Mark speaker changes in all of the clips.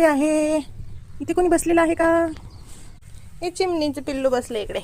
Speaker 1: कुठे आहे? इथे कोणी बसलेलं आहे का? हे चिमणीचं पिल्लू बसलं इकडे.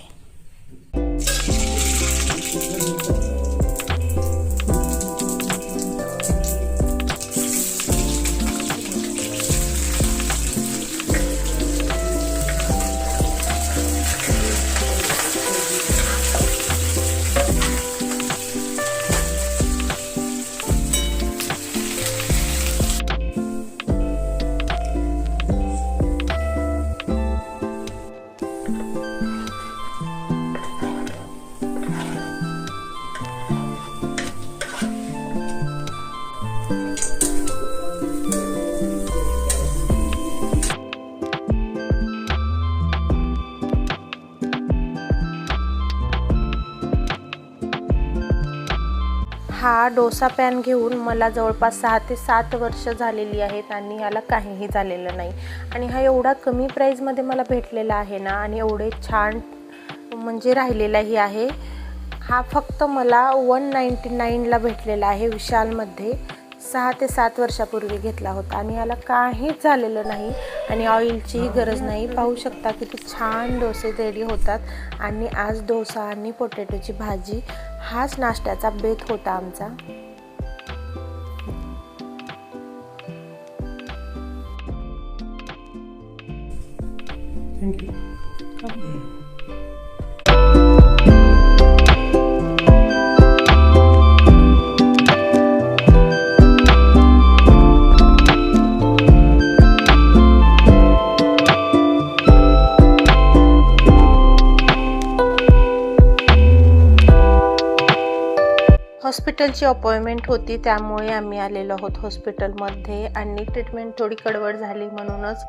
Speaker 1: हा डोसा पॅन घेऊन मला जवळपास 6 ते 7 वर्ष झालेली आहेत आणि याला काहीही झालेलं नाही. आणि हा एवढा कमी प्राईजमध्ये मला भेटलेला आहे ना, आणि एवढे छान म्हणजे राहिलेलाही आहे. हा फक्त मला 199ला भेटलेला आहे. विशालमध्ये 6 ते 7 वर्षापूर्वी घेतला होता आणि याला काहीच झालेलं नाही आणि ऑइलचीही गरज नाही. पाहू शकता किती छान डोसे रेडी होतात. आणि आज डोसा आणि पोटॅटोची भाजी हाच नाश्त्याचा बेत होता आमचा.
Speaker 2: थँक्यू.
Speaker 1: हॉस्पिटलची अपॉइंटमेंट होती, त्यामुळे आम्ही आलेलो आहोत हॉस्पिटलमध्ये. आणि ट्रीटमेंट थोडी कडवड झाली म्हणूनच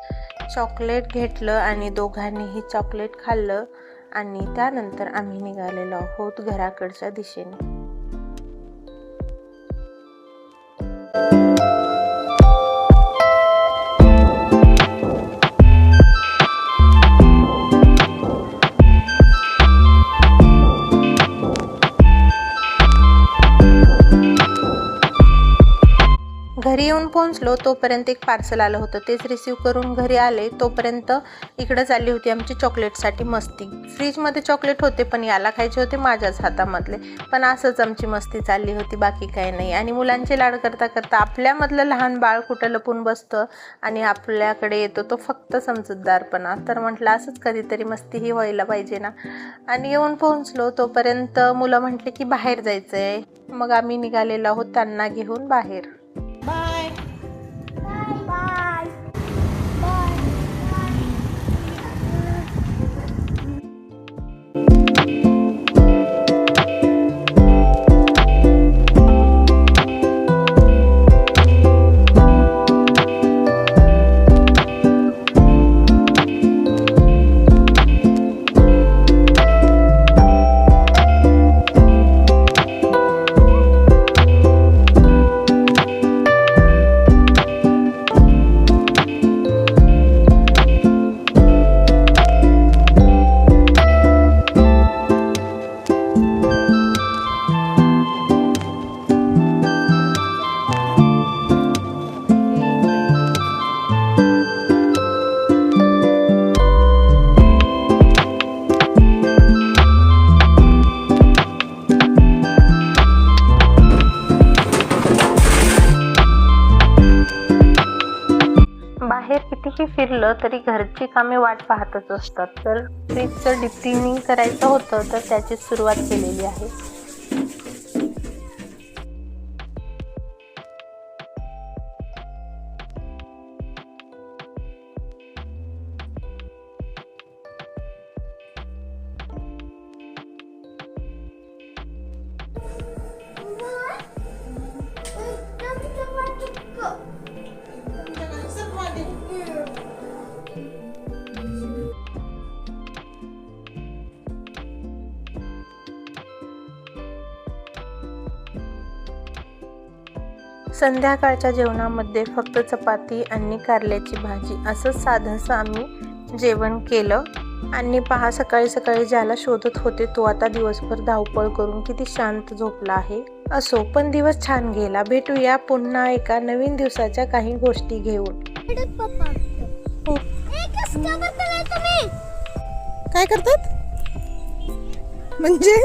Speaker 1: चॉकलेट घेतलं आणि दोघांनीही चॉकलेट खाल्लं. आणि त्यानंतर आम्ही निघालेलो आहोत घराकडच्या दिशेने. घरी येऊन पोहोचलो तोपर्यंत एक पार्सल आलं होतं, तेच रिसीव करून घरी आले तोपर्यंत इकडं चालली होती आमची चॉकलेटसाठी मस्ती. फ्रीजमध्ये चॉकलेट होते पण याला खायचे होते माझ्याच हातामधले. पण असंच आमची मस्ती चालली होती, बाकी काही नाही. आणि मुलांचे लाड करता करता आपल्यामधलं लहान बाळ कुठं लपून बसतं आणि आपल्याकडे येतो तो फक्त समजूतदारपणा. तर म्हटलं असंच कधीतरी मस्तीही व्हायला पाहिजे ना. आणि येऊन पोहोचलो तोपर्यंत मुलं म्हटले की बाहेर जायचं आहे. मग आम्ही निघालेलो आहोत त्यांना घेऊन बाहेर.
Speaker 2: बाय.
Speaker 1: बाहेर कितीही फिरलं तरी घरची कामे वाट पाहतच असतात. तर फ्रीजचं डीप क्लिनिंग करायचं होतं तर त्याची सुरुवात केलेली आहे. संध्याकाळच्या जेवणामध्ये फक्त चपाती आणि कारल्याची भाजी असंच साधंसं आम्ही जेवण केलं. आणि पहा, सकाळी सकाळी ज्याला शोधत होते तो आता दिवसभर धावपळ करून किती शांत झोपला आहे. असो, पण दिवस छान गेला. भेटूया पुन्हा एका नवीन दिवसाच्या काही गोष्टी घेऊन. काय करतात म्हणजे